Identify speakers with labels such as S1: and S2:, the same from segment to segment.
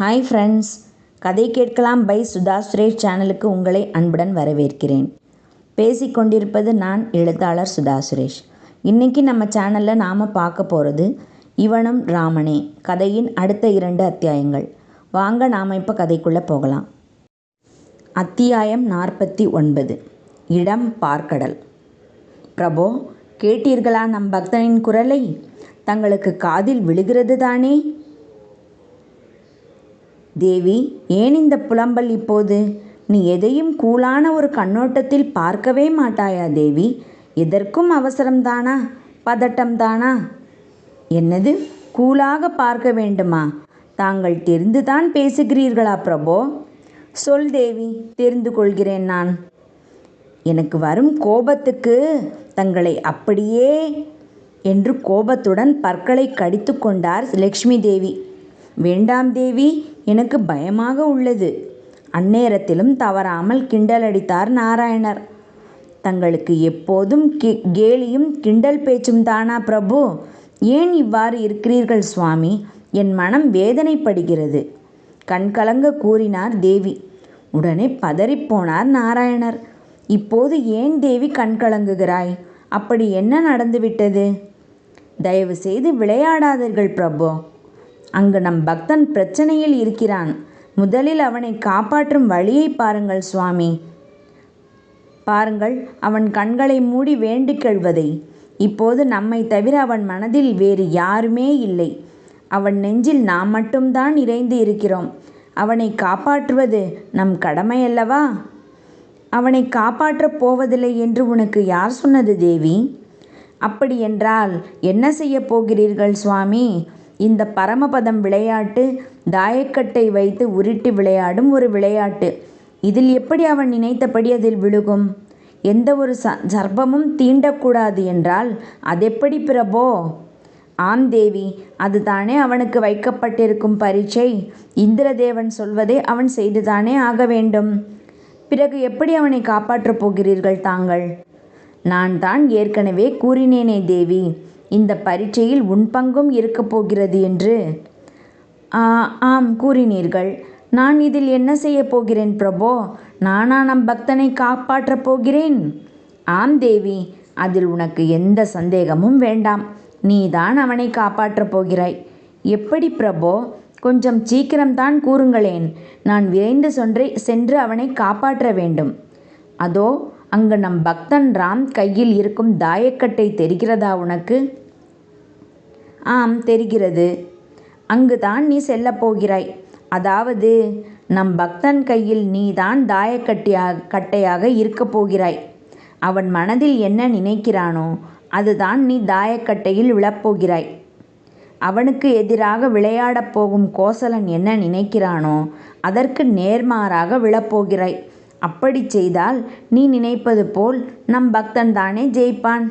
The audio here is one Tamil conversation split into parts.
S1: ஹாய் ஃப்ரெண்ட்ஸ், கதை கேட்கலாம் பை சுதா சுரேஷ் சேனலுக்கு உங்களை அன்புடன் வரவேற்கிறேன். பேசிக்கொண்டிருப்பது நான் எழுத்தாளர் சுதா சுரேஷ். இன்றைக்கி நம்ம சேனலில் நாம் பார்க்க போகிறது இவனும் ராமனே கதையின் அடுத்த 2 அத்தியாயங்கள். வாங்க நாம் இப்போ கதைக்குள்ளே போகலாம். அத்தியாயம் 49. இடம் பார்க்கடல். பிரபோ, கேட்டீர்களா நம் பக்தனின் குரலை? தங்களுக்கு காதில் விழுகிறது தானே? தேவி, ஏன் இந்த புலம்பல் இப்போது? நீ எதையும் கூலான ஒரு கண்ணோட்டத்தில் பார்க்கவே மாட்டாயா தேவி? எதற்கும் அவசரம்தானா, பதட்டம்தானா? என்னது, கூலாக பார்க்க வேண்டுமா? தாங்கள் தெரிந்துதான் பேசுகிறீர்களா பிரபோ? சொல் தேவி, தெரிந்து கொள்கிறேன் நான். எனக்கு வரும் கோபத்துக்கு தங்களை அப்படியே என்று கோபத்துடன் பற்களை கடித்து கொண்டார் லக்ஷ்மி தேவி. வேண்டாம் தேவி, எனக்கு பயமாக உள்ளது. அந்நேரத்திலும் தவறாமல் கிண்டலடித்தார் நாராயணர். தங்களுக்கு எப்போதும் கேலியும் கிண்டல் பேச்சும் தானா பிரபு? ஏன் இவ்வாறு இருக்கிறீர்கள் சுவாமி? என் மனம் வேதனைப்படுகிறது. கண்கலங்க கூறினார் தேவி. உடனே பதறிப்போனார் நாராயணர். இப்போது ஏன் தேவி கண்கலங்குகிறாய்? அப்படி என்ன நடந்துவிட்டது? தயவு செய்து விளையாடாதீர்கள் பிரபு. அங்கு நம் பக்தன் பிரச்சனையில் இருக்கிறான். முதலில் அவனை காப்பாற்றும் வழியை பாருங்கள் சுவாமி. பாருங்கள் அவன் கண்களை மூடி வேண்டிக் கொள்வதை. இப்போது நம்மை தவிர அவன் மனதில் வேறு யாருமே இல்லை. அவன் நெஞ்சில் நாம் மட்டும்தான் நிறைந்து இருக்கிறோம். அவனை காப்பாற்றுவது நம் கடமையல்லவா? அவனை காப்பாற்றப் போவதில்லை என்று உனக்கு யார் சொன்னது தேவி? அப்படியென்றால் என்ன செய்ய போகிறீர்கள் சுவாமி? இந்த பரமபதம் விளையாட்டு தாயக்கட்டை வைத்து உருட்டி விளையாடும் ஒரு விளையாட்டு. இதில் எப்படி அவன் நினைத்தபடி அதில் விழுகும்? எந்த ஒரு சர்ப்பமும் தீண்டக்கூடாது என்றால் அதெப்படி பிரபோ? ஆம் தேவி, அதுதானே அவனுக்கு வைக்கப்பட்டிருக்கும் பரீட்சை. இந்திரதேவன் சொல்வதை அவன் செய்துதானே ஆக வேண்டும். பிறகு எப்படி அவனை காப்பாற்றப் போகிறீர்கள் தாங்கள்? நான் தான் ஏற்கனவே கூறினேனே தேவி, இந்த பரீட்சையில் உன் பங்கும் இருக்கப் போகிறது என்று. ஆம், கூறினீர்கள். நான் இதில் என்ன செய்ய போகிறேன் பிரபோ? நானா நம் பக்தனை காப்பாற்றப் போகிறேன்? ஆம் தேவி, அதில் உனக்கு எந்த சந்தேகமும் வேண்டாம். நீதான் அவனை காப்பாற்றப் போகிறாய். எப்படி பிரபோ? கொஞ்சம் சீக்கிரம்தான் கூறுங்களேன். நான் விரைந்து சென்று அவனை காப்பாற்ற வேண்டும். அதோ அங்கு நம் பக்தன் ராம் கையில் இருக்கும் தாயக்கட்டை தெரிகிறதா உனக்கு? ஆம், தெரிகிறது. அங்குதான் நீ செல்லப் போகிறாய். அதாவது நம் பக்தன் கையில் நீதான் தாயக்கட்டையாக இருக்கப் போகிறாய். அவன் மனதில் என்ன நினைக்கிறானோ அதுதான் நீ தாயக்கட்டையில் விழப்போகிறாய். அவனுக்கு எதிராக விளையாடப் போகும் கோசலன் என்ன நினைக்கிறானோ அதற்கு நேர்மாறாக விழப்போகிறாய். அப்படி செய்தால் நீ நினைப்பது போல் நம் பக்தன் தானே ஜெயிப்பான்.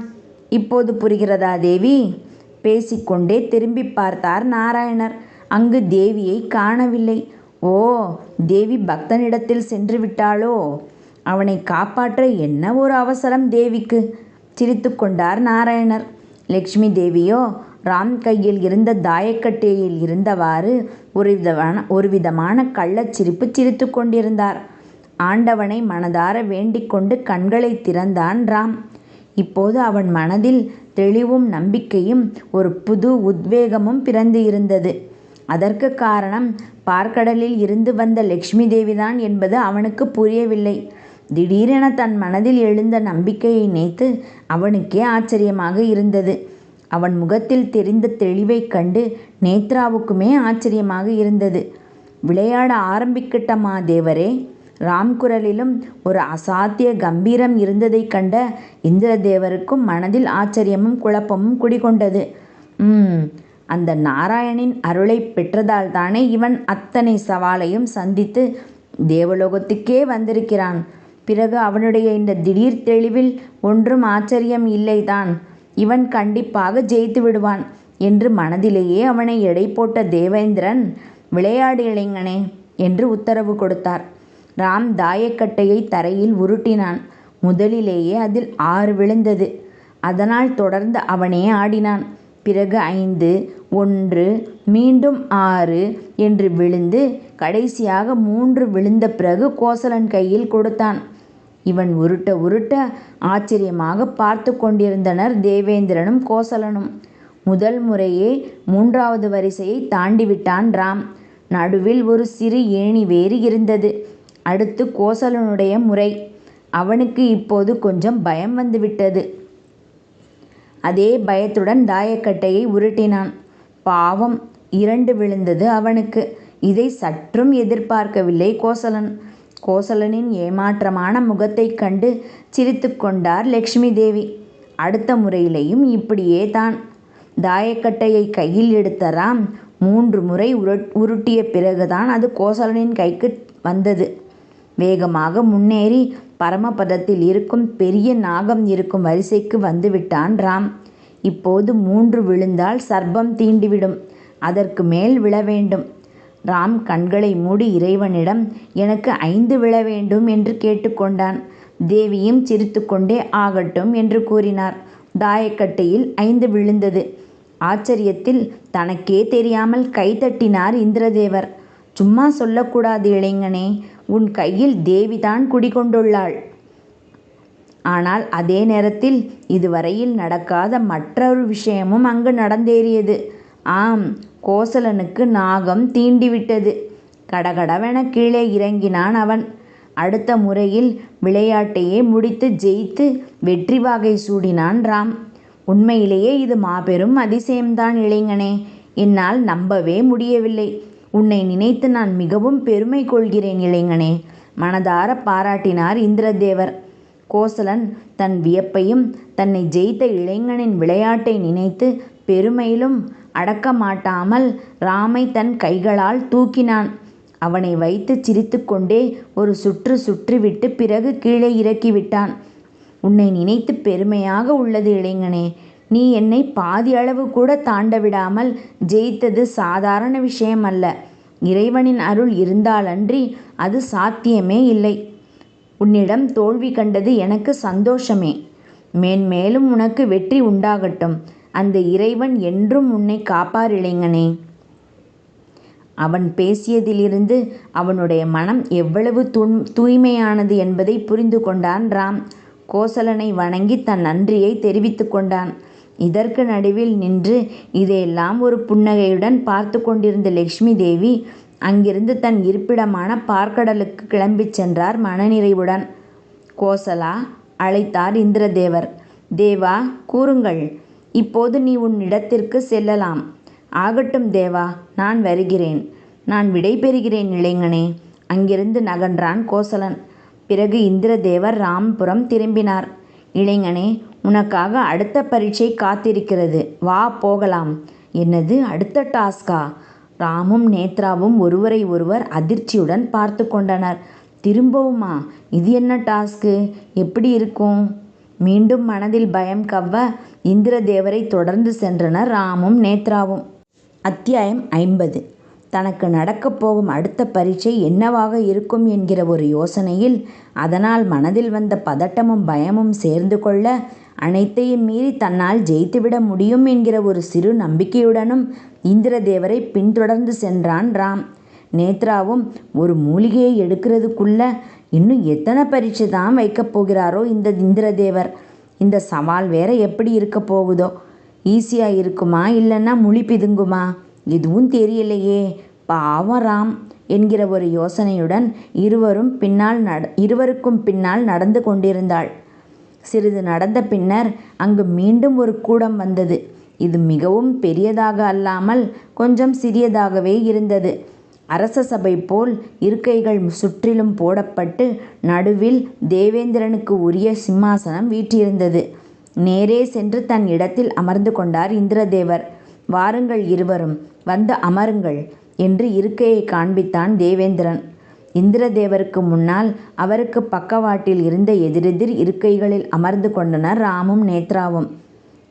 S1: இப்போது புரிகிறதா தேவி? பேசிக்கொண்டே திரும்பி பார்த்தார் நாராயணர். அங்கு தேவியை காணவில்லை. ஓ, தேவி பக்தனிடத்தில் சென்று விட்டாளோ? அவனை காப்பாற்ற என்ன ஒரு அவசரம் தேவிக்கு? சிரித்து கொண்டார் நாராயணர். லக்ஷ்மி தேவியோ ராம் கையில் இருந்த தாயக்கட்டையில் இருந்தவாறு ஒரு விதமான கள்ளச்சிரிப்பு சிரித்து கொண்டிருந்தார். ஆண்டவனை மனதார வேண்டிக் கொண்டு கண்களை திறந்தான் ராம். இப்போது அவன் மனதில் தெளிவும் நம்பிக்கையும் ஒரு புது உத்வேகமும் பிறந்து இருந்தது. அதற்கு காரணம் பார்க்கடலில் இருந்து வந்த லக்ஷ்மி தேவிதான் என்பது அவனுக்கு புரியவில்லை. திடீரென தன் மனதில் எழுந்த நம்பிக்கையை நினைத்து அவனுக்கே ஆச்சரியமாக இருந்தது. அவன் முகத்தில் தெரிந்த தெளிவைக் கண்டு நேத்ராவுக்குமே ஆச்சரியமாக இருந்தது. விளையாட ஆரம்பிக்கட்டமா தேவரே? ராம் குரலிலும் ஒரு அசாத்திய கம்பீரம் இருந்ததைக் கண்ட இந்திரதேவருக்கும் மனதில் ஆச்சரியமும் குழப்பமும் குடிகொண்டது. அந்த நாராயணின் அருளை பெற்றதால் தானே இவன் அத்தனை சவாலையும் சந்தித்து தேவலோகத்துக்கே வந்திருக்கிறான். பிறகு அவனுடைய இந்த திடீர் தெளிவில் ஒன்றும் ஆச்சரியம் இல்லைதான். இவன் கண்டிப்பாக ஜெயித்து விடுவான் என்று மனதிலேயே அவனை எடை போட்ட தேவேந்திரன், விளையாடு இளைஞனே என்று உத்தரவு கொடுத்தார். ராம் தாயக்கட்டையை தரையில் உருட்டினான். முதலிலேயே அதில் 6 விழுந்தது. அதனால் தொடர்ந்து அவனே ஆடினான். பிறகு 5, 1, மீண்டும் 6 என்று விழுந்து கடைசியாக 3 விழுந்த பிறகு கோசலன் கையில் கொடுத்தான். இவன் உருட்ட உருட்ட ஆச்சரியமாக பார்த்து கொண்டிருந்தனர் தேவேந்திரனும் கோசலனும். முதல் முறையே 3வது வரிசையை தாண்டிவிட்டான் ராம். நடுவில் ஒரு சிறு ஏணி வேறு இருந்தது. அடுத்து கோசலனுடைய முறை. அவனுக்கு இப்போது கொஞ்சம் பயம் வந்துவிட்டது. அதே பயத்துடன் தாயக்கட்டையை உருட்டினான். பாவம், 2 விழுந்தது அவனுக்கு. இதை சற்றும் எதிர்பார்க்கவில்லை கோசலன். கோசலனின் ஏமாற்றமான முகத்தைக் கண்டு சிரித்து கொண்டார் லக்ஷ்மி தேவி. அடுத்த முறையிலையும் இப்படியே தான். தாயக்கட்டையை கையில் எடுத்த ராம் 3 முறை உருட்டிய பிறகுதான் அது கோசலனின் கைக்கு வந்தது. வேகமாக முன்னேறி பரமபதத்தில் இருக்கும் பெரிய நாகம் இருக்கும் வரிசைக்கு வந்துவிட்டான் ராம். இப்போது 3 விழுந்தால் சர்ப்பம் தீண்டிவிடும். அதற்கு மேல் விழ வேண்டும். ராம் கண்களை மூடி இறைவனிடம் எனக்கு 5 விழ வேண்டும் என்று கேட்டுக்கொண்டான். தேவியும் சிரித்துக்கொண்டே ஆகட்டும் என்று கூறினார். தாயக்கட்டையில் 5 விழுந்தது. ஆச்சரியத்தில் தனக்கே தெரியாமல் கைதட்டினார் இந்திரதேவர். சும்மா சொல்லக்கூடாது இளைஞனே, உன் கையில் தேவிதான் குடிகொண்டுள்ளாள். ஆனால் அதே நேரத்தில் இதுவரையில் நடக்காத மற்றொரு விஷயமும் அங்கு நடந்தேறியது. ஆம், கோசலனுக்கு நாகம் தீண்டிவிட்டது. கடகடவென கீழே இறங்கினான் அவன். அடுத்த முறையில் விளையாட்டையே முடித்து ஜெயித்து வெற்றி வாகை சூடினான் ராம். உண்மையிலேயே இது மாபெரும் அதிசயம்தான் இளைஞனே. என்னால் நம்பவே முடியவில்லை. உன்னை நினைத்து நான் மிகவும் பெருமை கொள்கிறேன் இளைஞனே, மனதார பாராட்டினார் இந்திரதேவர். கோசலன் தன் வியப்பையும் தன்னை ஜெயித்த இளைஞனின் விளையாட்டை நினைத்து பெருமையிலும் அடக்க மாட்டாமல் ராமை தன் கைகளால் தூக்கினான். அவனை வைத்து சிரித்து கொண்டே ஒரு சுற்று சுற்றிவிட்டு பிறகு கீழே இறக்கிவிட்டான். உன்னை நினைத்து பெருமையாக உள்ளது இளைஞனே. நீ என்னை பாதி அளவு கூட தாண்ட விடாமல் ஜெயித்தது சாதாரண விஷயம் அல்ல. இறைவனின் அருள் இருந்தாலன்றி அது சாத்தியமே இல்லை. உன்னிடம் தோல்வி கண்டது எனக்கு சந்தோஷமே. மேன்மேலும் உனக்கு வெற்றி உண்டாகட்டும். அந்த இறைவன் என்றும் உன்னை காப்பார் இளைஞனே. அவன் பேசியதிலிருந்து அவனுடைய மனம் எவ்வளவு தூய்மையானது என்பதை புரிந்து கொண்டான் ராம். கோசலனை வணங்கி தன் நன்றியை தெரிவித்து கொண்டான். இதற்கு நடுவில் நின்று இதையெல்லாம் ஒரு புன்னகையுடன் பார்த்து கொண்டிருந்த லக்ஷ்மி தேவி அங்கிருந்து தன் இருப்பிடமான பார்க்கடலுக்கு கிளம்பிச் சென்றார் மனநிறைவுடன். கோசலா, அழைத்தார் இந்திரதேவர். தேவா, கூறுங்கள். இப்போது நீ உன் இடத்திற்கு செல்லலாம். ஆகட்டும் தேவா, நான் வருகிறேன். நான் விடை பெறுகிறேன் இளைஞனே. அங்கிருந்து நகன்றான் கோசலன். பிறகு இந்திரதேவர் ராம்புரம் திரும்பினார். இளைஞனே, உனக்காக அடுத்த பரீட்சை காத்திருக்கிறது. வா போகலாம். என்னது, அடுத்த டாஸ்கா? ராமும் நேத்ராவும் ஒருவரை ஒருவர் அதிர்ச்சியுடன் பார்த்து கொண்டனர். திரும்பவுமா? இது என்ன டாஸ்க்கு? எப்படி இருக்கும்? மீண்டும் மனதில் பயம் கவ்வ இந்திரதேவரை தொடர்ந்து சென்றனர் ராமும் நேத்ராவும். அத்தியாயம் 50. தனக்கு நடக்கப் போகும் அடுத்த பரீட்சை என்னவாக இருக்கும் என்கிற ஒரு யோசனையில், அதனால் மனதில் வந்த பதட்டமும் பயமும் சேர்ந்து கொள்ள, அனைத்தையும் மீறி தன்னால் ஜெயித்துவிட முடியும் என்கிற ஒரு சிறு நம்பிக்கையுடனும் இந்திரதேவரை பின்தொடர்ந்து சென்றான் ராம். நேத்ராவும் ஒரு மூலிகையை எடுக்கிறதுக்குள்ள இன்னும் எத்தனை பரீட்சை தான் வைக்கப் போகிறாரோ இந்த இந்திரதேவர். இந்த சவால் வேற எப்படி இருக்க போகுதோ? ஈஸியாக இருக்குமா இல்லைன்னா முழி பிதுங்குமா? எதுவும் தெரியலையே. பாவம் ராம் என்கிற ஒரு யோசனையுடன் இருவருக்கும் பின்னால் நடந்து கொண்டிருந்தாள். சிறிது நடந்த பின்னர் அங்கு மீண்டும் ஒரு கூடம் வந்தது. இது மிகவும் பெரியதாக அல்லாமல் கொஞ்சம் சிறியதாகவே இருந்தது. அரச சபை போல் இருக்கைகள் சுற்றிலும் போடப்பட்டு நடுவில் தேவேந்திரனுக்கு உரிய சிம்மாசனம் வீற்றிருந்தது. நேரே சென்று தன் இடத்தில் அமர்ந்து கொண்டார் இந்திரதேவர். வாருங்கள் இருவரும், வந்து அமருங்கள் என்று இருக்கையை காண்பித்தான் தேவேந்திரன். இந்திரதேவருக்கு முன்னால் அவருக்கு பக்கவாட்டில் இருந்த எதிரெதிர் இருக்கைகளில் அமர்ந்து கொண்டனர் ராமும் நேத்ராவும்.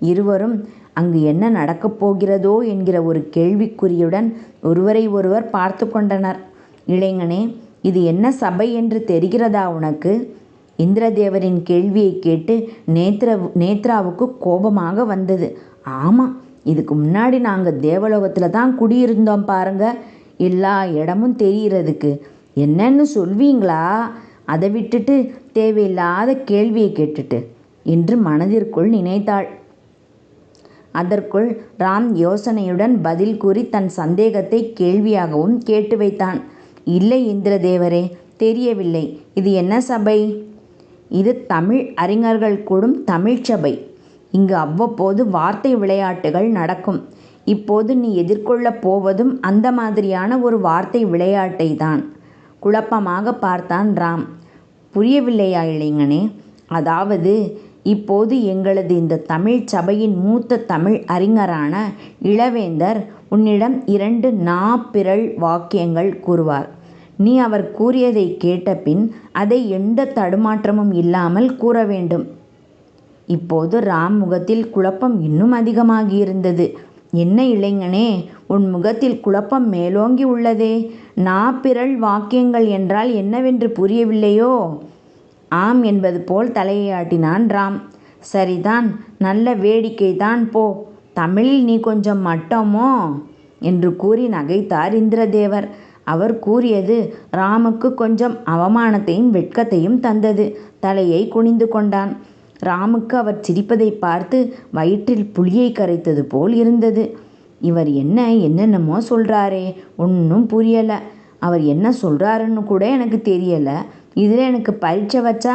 S1: இருவரும் அங்கு என்ன நடக்கப் போகிறதோ என்கிற ஒரு கேள்விக்குறியுடன் ஒருவரை ஒருவர் பார்த்து கொண்டனர். இளைஞனே, இது என்ன சபை என்று தெரிகிறதா உனக்கு? இந்திரதேவரின் கேள்வியை கேட்டு நேத்ராவுக்கு கோபமாக வந்தது. ஆமாம், இதுக்கு முன்னாடி நாங்கள் தேவலோகத்தில் தான் குடியிருந்தோம் பாருங்க, எல்லா இடமும் தெரிகிறதுக்கு. என்னன்னு சொல்வீங்களா? அதை விட்டுட்டு தேவையில்லாத கேள்வியை கேட்டுட்டு என்று மனதிற்குள் நினைத்தாள். அதற்குள் ராம் யோசனையுடன் பதில் கூறி தன் சந்தேகத்தை கேள்வியாகவும் கேட்டு வைத்தான். இல்லை இந்திரதேவரே, தெரியவில்லை. இது என்ன சபை? இது தமிழ் அறிஞர்கள் கூடும் தமிழ் சபை. இங்கு அவ்வப்போது வார்த்தை விளையாட்டுகள் நடக்கும். இப்போது நீ எதிர்கொள்ளப் போவதும் அந்த மாதிரியான ஒரு வார்த்தை விளையாட்டை தான். குழப்பமாக பார்த்தான் ராம். புரியவில்லையா இளைஞனே? அதாவது இப்போது எங்களது இந்த தமிழ் சபையின் மூத்த தமிழ் அறிஞரான இளவேந்தர் உன்னிடம் 2 நாப்பிரள் வாக்கியங்கள் கூறுவார். நீ அவர் கூறியதை கேட்ட பின் அதை எந்த தடுமாற்றமும் இல்லாமல் கூற வேண்டும். இப்போது ராம் முகத்தில் குழப்பம் இன்னும் அதிகமாகியிருந்தது. என்ன இளைஞனே, உன் முகத்தில் குழப்பம் மேலோங்கி உள்ளதே. நாப்பிரள் வாக்கியங்கள் என்றால் என்னவென்று புரியவில்லையோ? ஆம் என்பது போல் தலையை ஆட்டினான் ராம். சரிதான், நல்ல வேடிக்கை தான் போ. தமிழில் நீ கொஞ்சம் மட்டமோ என்று கூறி நகைத்தார் இந்திரதேவர். அவர் கூறியது ராமுக்கு கொஞ்சம் அவமானத்தையும் வெட்கத்தையும் தந்தது. தலையை குனிந்து கொண்டான். ராமுக்கு அவர் சிரிப்பதை பார்த்து வயிற்றில் புளியை கரைத்தது போல் இருந்தது. இவர் என்னென்னமோ சொல்கிறாரே, ஒன்றும் புரியலை. அவர் என்ன சொல்கிறாருன்னு கூட எனக்கு தெரியலை. இதில் எனக்கு பரீட்சை வச்சா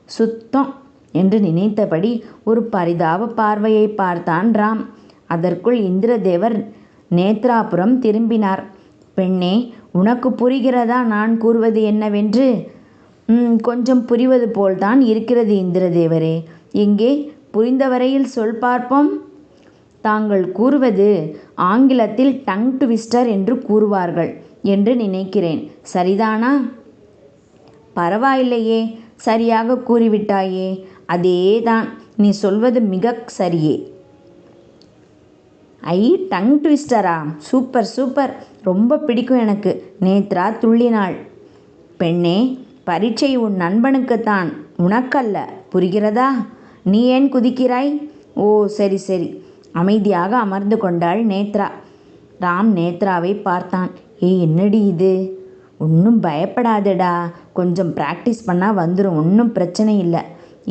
S1: சுத்தம் என்று நினைத்தபடி ஒரு பரிதாப பார்வையை பார்த்தான் ராம். அதற்குள் இந்திரதேவர் நேத்ராபுரம் திரும்பினார். பெண்ணே, உனக்கு புரிகிறதா நான் கூறுவது என்னவென்று? கொஞ்சம் புரிவது போல்தான் இருக்கிறது இந்திரதேவரே. எங்கே புரிந்தவரையில் சொல் பார்ப்போம். தாங்கள் கூறுவது ஆங்கிலத்தில் டங் ட்விஸ்டர் என்று கூறுவார்கள் என்று நினைக்கிறேன். சரிதானா? பரவாயில்லையே, சரியாக கூறிவிட்டாயே. அதேதான், நீ சொல்வது மிக சரியே. ஐ, டங் ட்விஸ்டரா? சூப்பர் சூப்பர், ரொம்ப பிடிக்கும் எனக்கு. நேத்ரா துள்ளினாள். பெண்ணே, பரீட்சை உன் நண்பனுக்குத்தான், உனக்கல்ல. புரிகிறதா? நீ ஏன் குதிக்கிறாய்? ஓ சரி சரி. அமைதியாக அமர்ந்து கொண்டாள் நேத்ரா. ராம் நேத்ராவை பார்த்தான். என்னடி இது? ஒன்றும் பயப்படாதடா, கொஞ்சம் ப்ராக்டிஸ் பண்ணால் வந்துடும், ஒன்றும் பிரச்சனை இல்லை.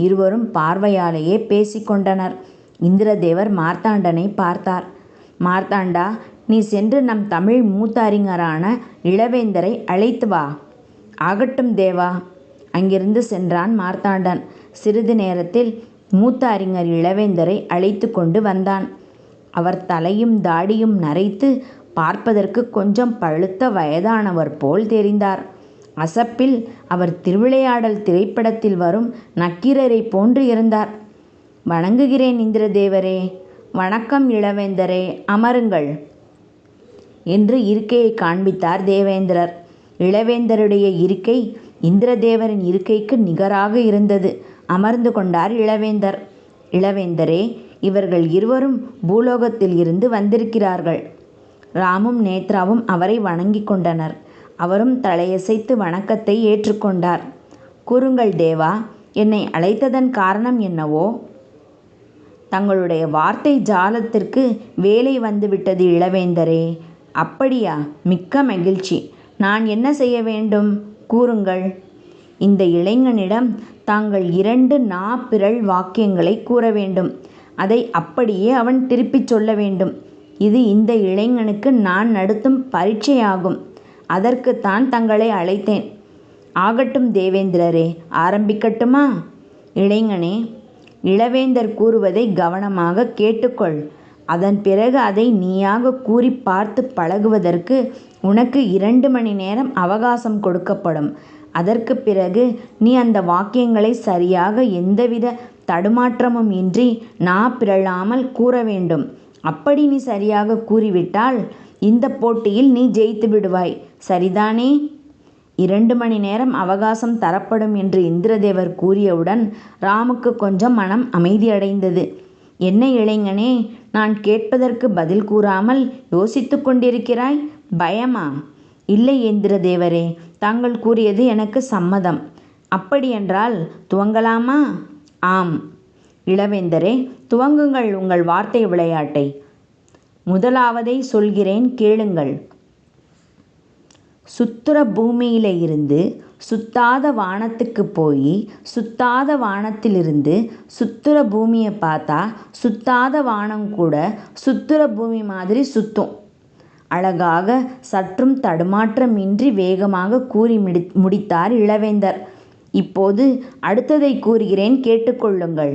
S1: இருவரும் பார்வையாலேயே பேசிக்கொண்டனர். இந்திரதேவர் மார்த்தாண்டனை பார்த்தார். மார்த்தாண்டா, நீ சென்று நம் தமிழ் மூத்த அறிஞரான இளவேந்தரை அழைத்து வா. ஆகட்டும் தேவா. அங்கிருந்து சென்றான் மார்த்தாண்டன். சிறிது நேரத்தில் மூத்த அறிஞர் இளவேந்தரை அழைத்து கொண்டு வந்தான். அவர் தலையும் தாடியும் நரைத்து பார்ப்பதற்கு கொஞ்சம் பழுத்த வயதானவர் போல் தெரிந்தார். அசப்பில் அவர் திருவிளையாடல் திரைப்படத்தில் வரும் நக்கீரரை போன்று இருந்தார். வணங்குகிறேன் இந்திரதேவரே. வணக்கம் இளவேந்தரே, அமருங்கள் என்று இருக்கையை காண்பித்தார் தேவேந்திரர். இளவேந்தருடைய இருக்கை இந்திரதேவரின் இருக்கைக்கு நிகராக இருந்தது. அமர்ந்து கொண்டார் இளவேந்தர். இளவேந்தரே, இவர்கள் இருவரும் பூலோகத்தில் இருந்து வந்திருக்கிறார்கள். ராமும் நேத்ராவும் அவரை வணங்கி கொண்டனர். அவரும் தலையசைத்து வணக்கத்தை ஏற்றுக்கொண்டார். கூறுங்கள் தேவா, என்னை அழைத்ததன் காரணம் என்னவோ? தங்களுடைய வார்த்தை ஜாலத்திற்கு வேலை வந்துவிட்டது இளவேந்தரே. அப்படியா? மிக்க மகிழ்ச்சி. நான் என்ன செய்ய வேண்டும்? கூறுங்கள். இந்த இளைஞனிடம் தாங்கள் 2 நாப்பிரள் வாக்கியங்களை கூற வேண்டும். அதை அப்படியே அவன் திருப்பிச் சொல்ல வேண்டும். இது இந்த இளைஞனுக்கு நான் நடத்தும் பரீட்சையாகும். அதற்குத்தான் தங்களை அழைத்தேன். ஆகட்டும் தேவேந்திரரே, ஆரம்பிக்கட்டுமா? இளைஞனே, இளவேந்தர் கூறுவதை கவனமாக கேட்டுக்கொள். அதன் பிறகு அதை நீயாக கூறி பார்த்து பழகுவதற்கு உனக்கு 2 மணி நேரம் அவகாசம் கொடுக்கப்படும். அதற்கு பிறகு நீ அந்த வாக்கியங்களை சரியாக எந்தவித தடுமாற்றமும் இன்றி பிறழாமல் கூற வேண்டும். அப்படி நீ சரியாக கூறிவிட்டால் இந்த போட்டியில் நீ ஜெயித்து விடுவாய். சரிதானே? 2 மணி நேரம் அவகாசம் தரப்படும் என்று இந்திரதேவர் கூறியவுடன் ராமுக்கு கொஞ்சம் மனம் அமைதியடைந்தது. என்ன இளைஞனே, நான் கேட்பதற்கு பதில் கூறாமல் யோசித்து கொண்டிருக்கிறாய்? பயமா? இல்லை இந்திரதேவரே, தாங்கள் கூறியது எனக்கு சம்மதம். அப்படியென்றால் துவங்கலாமா? ஆம். இளவேந்தரே, துவங்குங்கள் உங்கள் வார்த்தை விளையாட்டை. முதலாவதை சொல்கிறேன் கேளுங்கள். சுத்துற பூமியில இருந்து சுத்தாத வானத்துக்கு போய் சுத்தாத வானத்திலிருந்து சுத்துற பூமியை பார்த்தா சுத்தாத வானம் கூட சுத்துற பூமி மாதிரி சுத்தும். அழகாக சற்றும் தடுமாற்றமின்றி வேகமாக கூறி முடித்தார் இளவேந்தர். இப்போது அடுத்ததை கூறுகிறேன், கேட்டுக்கொள்ளுங்கள்.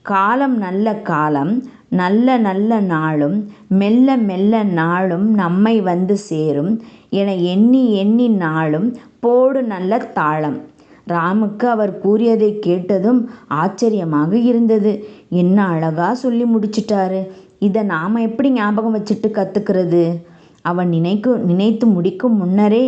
S1: காலம் நல்ல காலம், நல்ல நல்ல நாளும் மெல்ல மெல்ல நாளும் நம்மை வந்து சேரும் என எண்ணி எண்ணி நாளும் போடு நல்ல தாளம். ராமுக்கு அவர் கூறியதை கேட்டதும் ஆச்சரியமாக இருந்தது. என்ன அழகா சொல்லி முடிச்சிட்டாரு. இதை நாம் எப்படி ஞாபகம் வச்சுட்டு கற்றுக்கிறது? அவன் நினைத்து முடிக்கும் முன்னரே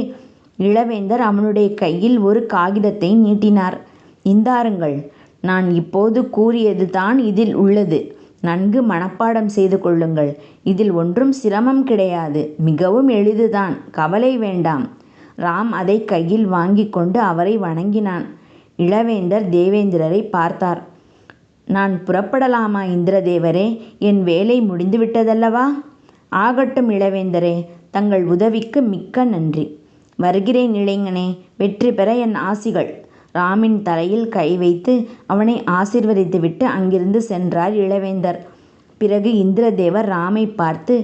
S1: இளவேந்தர் அவனுடைய கையில் ஒரு காகிதத்தை நீட்டினார். இந்தாருங்கள், நான் இப்போது கூறியது தான் இதில் உள்ளது. நன்கு மனப்பாடம் செய்து கொள்ளுங்கள். இதில் ஒன்றும் சிரமம் கிடையாது, மிகவும் எளிதுதான், கவலை வேண்டாம். ராம் அதை கையில் வாங்கி கொண்டு அவரை வணங்கினான். இளவேந்தர் தேவேந்திரரை பார்த்தார். நான் புறப்படலாமா இந்திரதேவரே? என் வேலை முடிந்துவிட்டதல்லவா? ஆகட்டும் இளவேந்தரே, தங்கள் உதவிக்கு மிக்க நன்றி. வருகிறேன் இளைஞனே, வெற்றி பெற என் ஆசிகள். ராமின் தலையில் கை வைத்து அவனை ஆசீர்வதித்துவிட்டு அங்கிருந்து சென்றார் இளவேந்தர். பிறகு இந்திரதேவர் ராமை பார்த்து,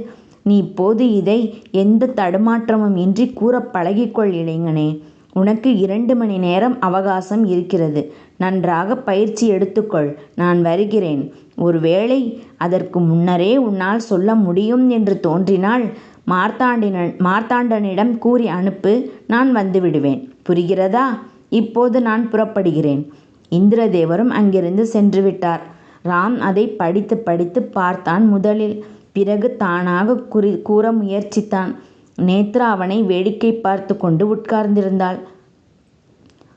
S1: நீ இப்போது இதை எந்த தடுமாற்றமும் இன்றி கூற பழகிக்கொள் இளைஞனே. உனக்கு 2 மணி நேரம் அவகாசம் இருக்கிறது. நன்றாக பயிற்சி எடுத்துக்கொள். நான் வருகிறேன். ஒருவேளை அதற்கு முன்னரே உன்னால் சொல்ல முடியும் என்று தோன்றினால் மார்த்தாண்டனிடம் கூறி அனுப்பு, நான் வந்துவிடுவேன். புரிகிறதா? இப்போது நான் புறப்படுகிறேன். இந்திரதேவரும் அங்கிருந்து சென்று விட்டார். ராம் அதை படித்து படித்து பார்த்தான் முதலில். பிறகு தானாக கூற முயற்சித்தான். நேத்ரா அவனை வேடிக்கை பார்த்து கொண்டு உட்கார்ந்திருந்தாள்.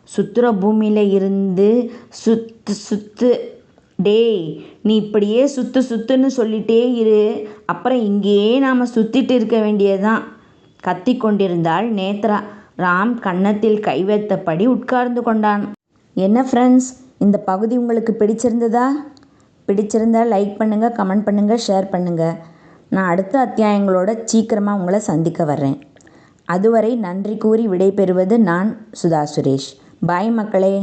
S1: சுத்துற பூமியில இருந்து சுத்து. டேய், நீ இப்படியே சுத்துன்னு சொல்லிட்டே இரு, அப்புறம் இங்கேயே நாம் சுத்திட்டு இருக்க வேண்டியதுதான். கத்தி கொண்டிருந்தாள் நேத்ரா. ராம் கன்னத்தில் கை வைத்தபடி உட்கார்ந்து கொண்டான். என்ன ஃப்ரெண்ட்ஸ், இந்த பகுதி உங்களுக்கு பிடிச்சிருந்தால் லைக் பண்ணுங்கள், கமெண்ட் பண்ணுங்கள், ஷேர் பண்ணுங்கள். நான் அடுத்த அத்தியாயங்களோட சீக்கிரமாக உங்களை சந்திக்க வர்றேன். அதுவரை நன்றி கூறி விடைபெறுவது நான் சுதா சுரேஷ். பாய் மக்களே.